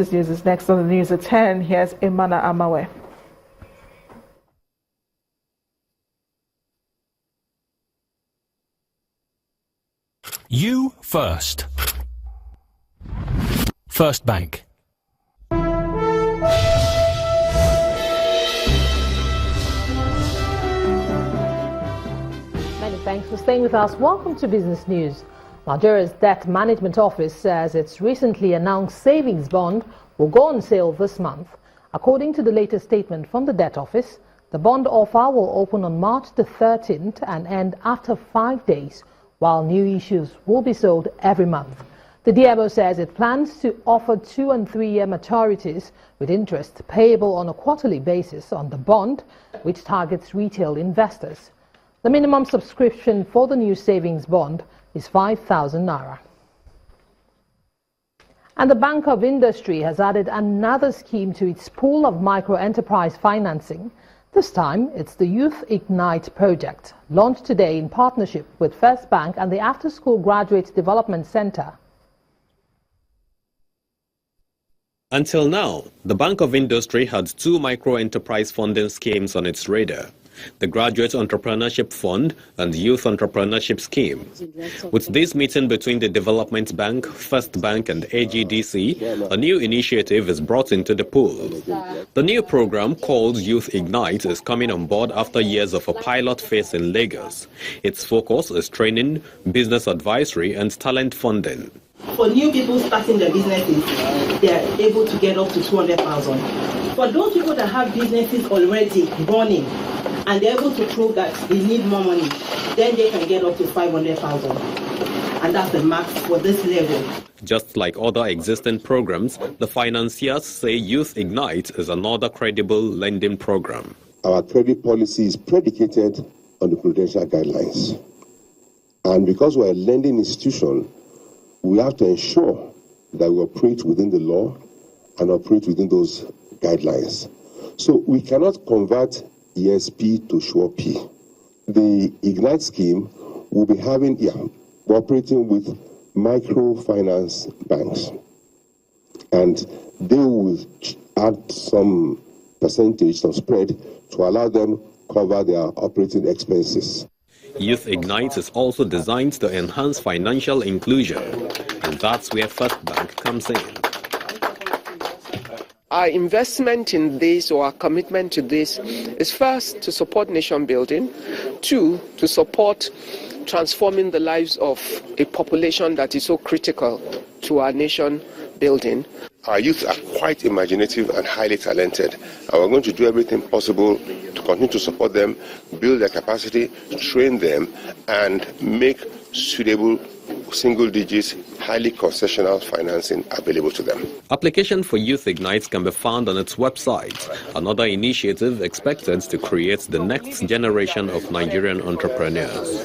Business News is next on the news at 10. Here's Imana Amawe. You first. First Bank. Many thanks for staying with us. Welcome to Business News. Nigeria's Debt Management Office says its recently announced savings bond will go on sale this month. According to the latest statement from the Debt Office, the bond offer will open on March the 13th and end after 5 days, while new issues will be sold every month. The DMO says it plans to offer 2- and 3-year maturities with interest payable on a quarterly basis on the bond, which targets retail investors. The minimum subscription for the new savings bond is 5,000 naira. And the Bank of Industry has added another scheme to its pool of micro-enterprise financing. This time, it's the Youth Ignite project, launched today in partnership with First Bank and the After School Graduate Development Center. Until now, the Bank of Industry had 2 micro-enterprise funding schemes on its radar: the Graduate Entrepreneurship Fund and Youth Entrepreneurship Scheme. With this meeting between the Development Bank, First Bank and AGDC, a new initiative is brought into the pool. The new program, called Youth Ignite, is coming on board after years of a pilot phase in Lagos. Its focus is training, business advisory and talent funding. For new people starting their businesses, they are able to get up to 200,000. For those people that have businesses already running and they're able to prove that they need more money, then they can get up to 500,000. And that's the max for this level. Just like other existing programs, the financiers say Youth Ignite is another credible lending program. Our credit policy is predicated on the prudential guidelines. And because we're a lending institution, we have to ensure that we operate within the law and operate within those guidelines. So we cannot convert ESP to SureP. The Ignite scheme will be operating with microfinance banks. And they will add some percentage, some spread, to allow them cover their operating expenses. Youth Ignite is also designed to enhance financial inclusion, and that's where First Bank comes in. Our investment in this, or our commitment to this, is first to support nation building, 2, to support transforming the lives of a population that is so critical to our nation building. Our youth are quite imaginative and highly talented, and we're going to do everything possible to continue to support them, build their capacity, train them, and make suitable single-digit, highly concessional financing available to them. Application for Youth Ignite can be found on its website, another initiative expected to create the next generation of Nigerian entrepreneurs.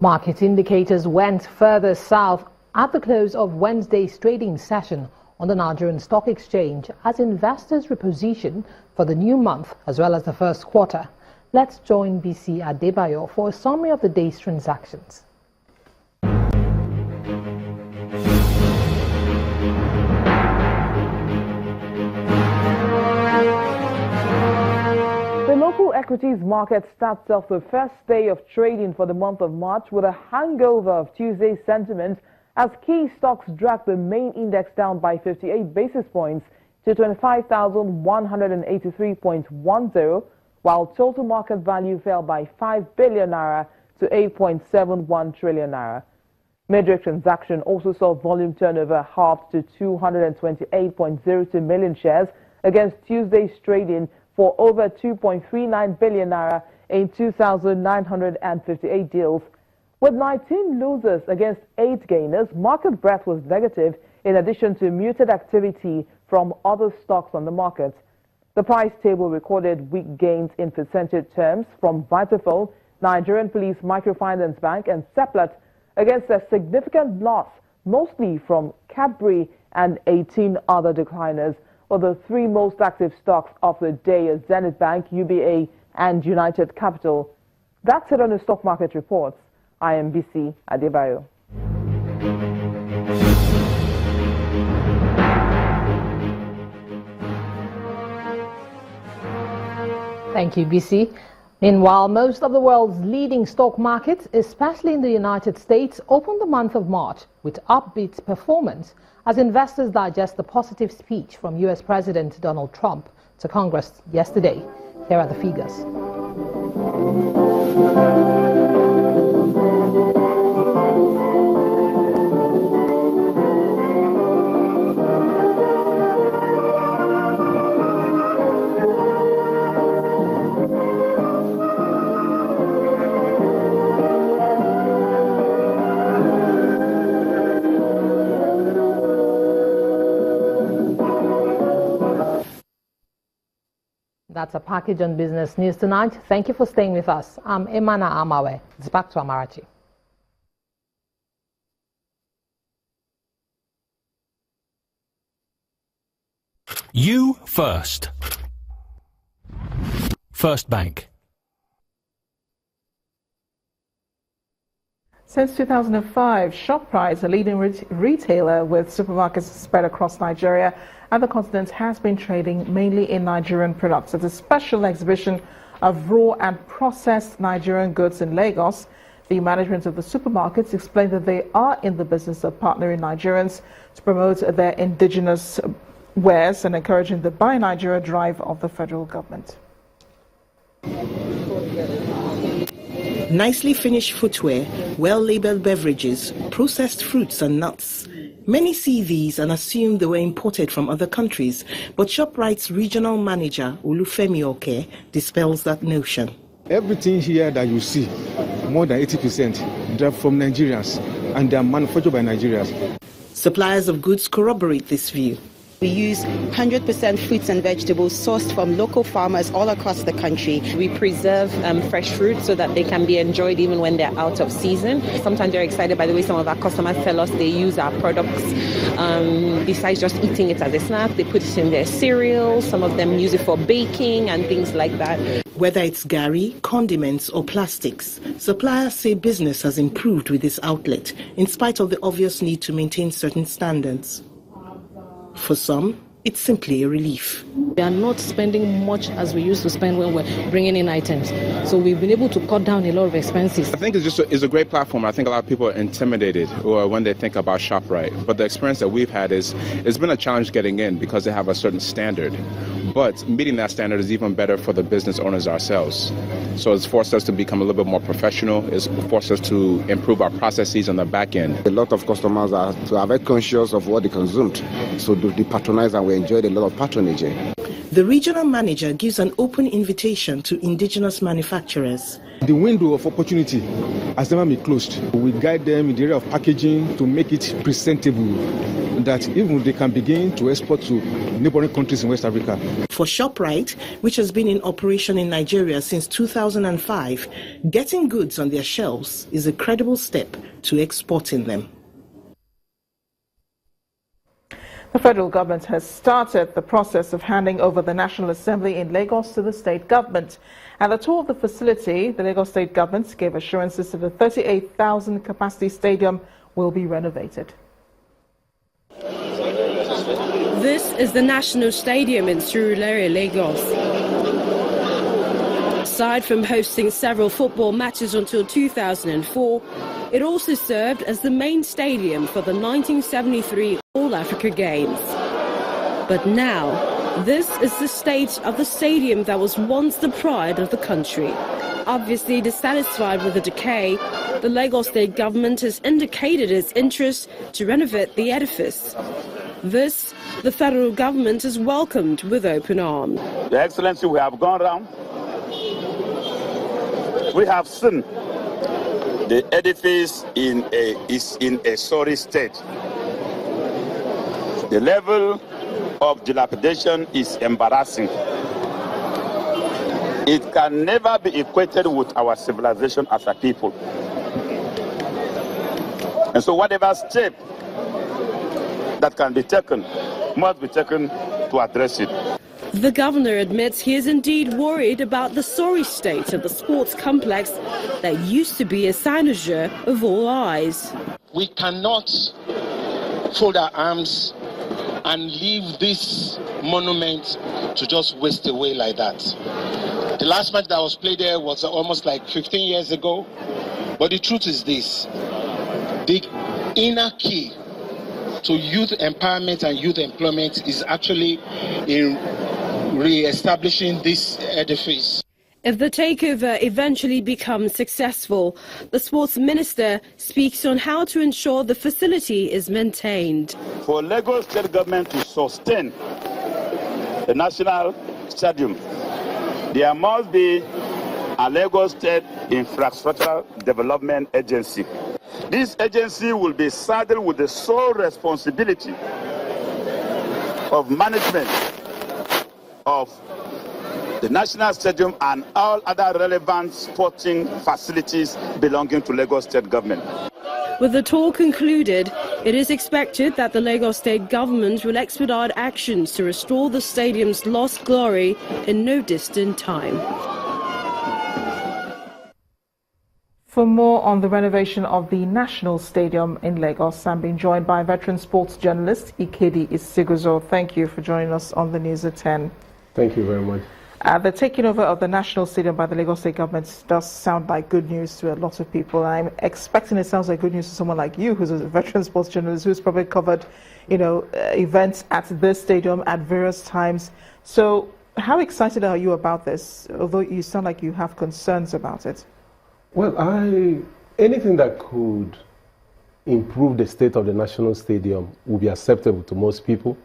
Market indicators went further south at the close of Wednesday's trading session on the Nigerian Stock Exchange as investors reposition for the new month as well as the first quarter. Let's join BC Adebayo for a summary of the day's transactions. The local equities market starts off the first day of trading for the month of March with a hangover of Tuesday's sentiment as key stocks dragged the main index down by 58 basis points to 25,183.10, while total market value fell by 5 billion naira to 8.71 trillion naira. Major transaction also saw volume turnover halved to 228.02 million shares against Tuesday's trading for over 2.39 billion naira in 2,958 deals. With 19 losers against 8 gainers, market breadth was negative in addition to muted activity from other stocks on the market. The price table recorded weak gains in percentage terms from Vitafoam, Nigerian Police Microfinance Bank and Seplat against a significant loss, mostly from Cadbury and 18 other decliners. For the 3 most active stocks of the day are Zenith Bank, UBA and United Capital. That's it on the stock market reports. I am BC Adebayo. Thank you, BC. Meanwhile, most of the world's leading stock markets, especially in the United States, opened the month of March with upbeat performance as investors digest the positive speech from U.S. President Donald Trump to Congress yesterday. Here are the figures. That's a package on Business News tonight. Thank you for staying with us. I'm Emana Amawe. It's back to Amarachi. You first. First Bank. Since 2005, ShopRite, a leading retailer with supermarkets spread across Nigeria and the continent, has been trading mainly in Nigerian products. At a special exhibition of raw and processed Nigerian goods in Lagos, the management of the supermarkets explained that they are in the business of partnering Nigerians to promote their indigenous wares and encouraging the Buy Nigeria drive of the federal government. Nicely finished footwear, well-labeled beverages, processed fruits and nuts. Many see these and assume they were imported from other countries, but ShopRite's regional manager, Olufemi Oke, dispels that notion. Everything here that you see, more than 80%, they're from Nigerians, and they are manufactured by Nigerians. Suppliers of goods corroborate this view. We use 100% fruits and vegetables sourced from local farmers all across the country. We preserve fresh fruit so that they can be enjoyed even when they're out of season. Sometimes they're excited by the way some of our customers tell us they use our products. Besides just eating it as a snack, they put it in their cereal. Some of them use it for baking and things like that. Whether it's gari, condiments or plastics, suppliers say business has improved with this outlet in spite of the obvious need to maintain certain standards. For some, it's simply a relief. We are not spending much as we used to spend when we're bringing in items. So we've been able to cut down a lot of expenses. I think it's a great platform. I think a lot of people are intimidated or when they think about ShopRite. But the experience that we've had is it's been a challenge getting in because they have a certain standard. But meeting that standard is even better for the business owners ourselves. So it's forced us to become a little bit more professional. It's forced us to improve our processes on the back end. A lot of customers are very conscious of what they consumed. So they patronize and we enjoyed a lot of patronage. The regional manager gives an open invitation to indigenous manufacturers. The window of opportunity has never been closed. We guide them in the area of packaging to make it presentable, that even they can begin to export to neighboring countries in West Africa. For ShopRite, which has been in operation in Nigeria since 2005, getting goods on their shelves is a credible step to exporting them. The federal government has started the process of handing over the National Assembly in Lagos to the state government. At the tour of the facility, the Lagos state government gave assurances that the 38,000 capacity stadium will be renovated. This is the National Stadium in Surulere, Lagos. Aside from hosting several football matches until 2004, it also served as the main stadium for the 1973 All-Africa Games. But now, this is the state of the stadium that was once the pride of the country. Obviously dissatisfied with the decay, the Lagos state government has indicated its interest to renovate the edifice. This, the federal government has welcomed with open arms. Your Excellency, we have gone round. We have seen the edifice is in a sorry state. The level of dilapidation is embarrassing. It can never be equated with our civilization as a people. And so whatever step that can be taken must be taken to address it. The governor admits he is indeed worried about the sorry state of the sports complex that used to be a cynosure of all eyes. We cannot fold our arms and leave this monument to just waste away like that. The last match that was played there was almost like 15 years ago. But the truth is this: the inner key to youth empowerment and youth employment is actually in re-establishing this edifice. If the takeover eventually becomes successful, the sports minister speaks on how to ensure the facility is maintained. For Lagos State government to sustain the national stadium, there must be a Lagos State Infrastructural Development Agency. This agency will be saddled with the sole responsibility of management of the National Stadium and all other relevant sporting facilities belonging to Lagos State government. With the tour concluded, it is expected that the Lagos State government will expedite actions to restore the stadium's lost glory in no distant time. For more on the renovation of the National Stadium in Lagos, I'm being joined by veteran sports journalist Ikedi Isiguzo. Thank you for joining us on the News at 10. Thank you very much. The taking over of the National Stadium by the Lagos State government does sound like good news to a lot of people. I'm expecting it sounds like good news to someone like you, who's a veteran sports journalist, who's probably covered, events at this stadium at various times. So how excited are you about this, although you sound like you have concerns about it? Well, anything that could improve the state of the National Stadium will be acceptable to most people.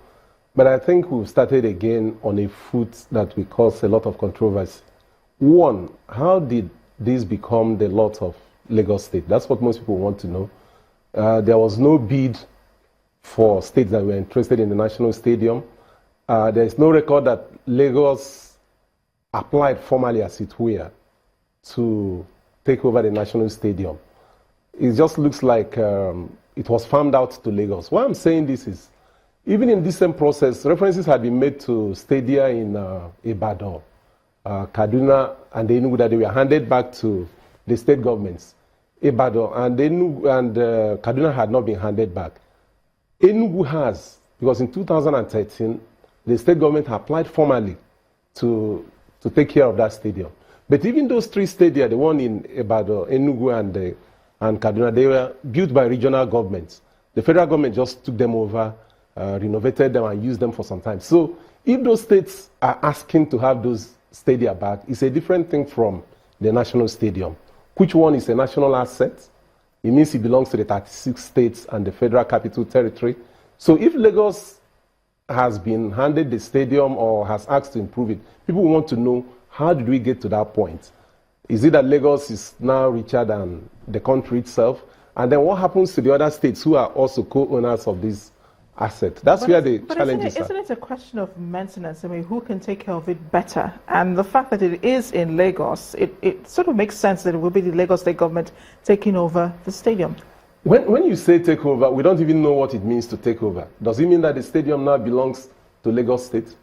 But I think we've started again on a foot that will cause a lot of controversy. One, how did this become the lot of Lagos State? That's what most people want to know. There was no bid for states that were interested in the National Stadium. There is no record that Lagos applied formally, as it were, to take over the National Stadium. It just looks like it was farmed out to Lagos. Why I'm saying this is, even in this same process, references had been made to stadia in Ibadan, Kaduna, and Enugu that they were handed back to the state governments. Ibadan and Kaduna had not been handed back. Enugu has, because in 2013, the state government applied formally to take care of that stadium. But even those three stadia, the one in Ibadan, Enugu, and Kaduna, they were built by regional governments. The federal government just took them over, renovated them and used them for some time. So if those states are asking to have those stadia back, it's a different thing from the National Stadium. Which one is a national asset? It means it belongs to the 36 states and the Federal Capital Territory. So if Lagos has been handed the stadium or has asked to improve it, people want to know, how did we get to that point? Is it that Lagos is now richer than the country itself? And then what happens to the other states who are also co-owners of this asset? That's where the challenges are. Isn't it a question of maintenance? I mean, who can take care of it better? And the fact that it is in Lagos, it sort of makes sense that it will be the Lagos State government taking over the stadium. When you say take over, we don't even know what it means to take over. Does it mean that the stadium now belongs to Lagos State?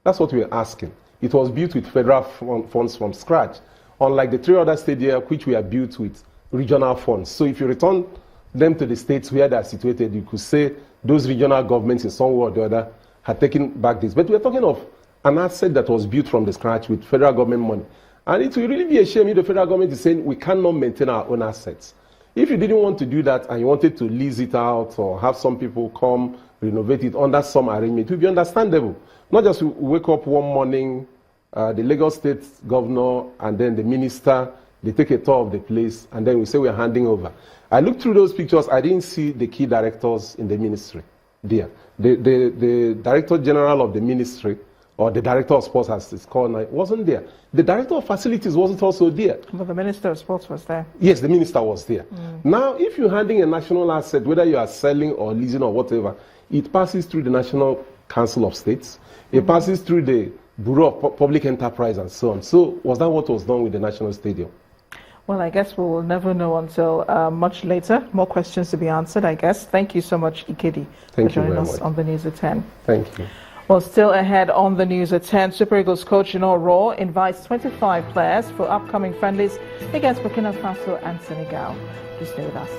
That's what we're asking. It was built with federal funds from scratch, unlike the three other stadia which were built with regional funds. So if you return them to the states where they are situated, you could say those regional governments in some way or the other had taken back this. But we're talking of an asset that was built from the scratch with federal government money. And it will really be a shame if the federal government is saying we cannot maintain our own assets. If you didn't want to do that and you wanted to lease it out or have some people come renovate it under some arrangement, it would be understandable. Not just wake up one morning, the Lagos State governor and then the minister, they take a tour of the place and then we say we're handing over. I looked through those pictures, I didn't see the key directors in the ministry there. The director general of the ministry, or the director of sports as it's called now, wasn't there. The director of facilities wasn't also there. But the minister of sports was there. Yes, the minister was there. Now, if you're handing a national asset, whether you are selling or leasing or whatever, it passes through the National Council of States. It passes through the Bureau of Public Enterprise and so on. So was that what was done with the National Stadium? Well, I guess we will never know until much later. More questions to be answered, I guess. Thank you so much, Ikedi, for joining us on the News at 10. Thank you. Well, still ahead on the News at 10, Super Eagles coach Ino Raw invites 25 players for upcoming friendlies against Burkina Faso and Senegal. Please stay with us.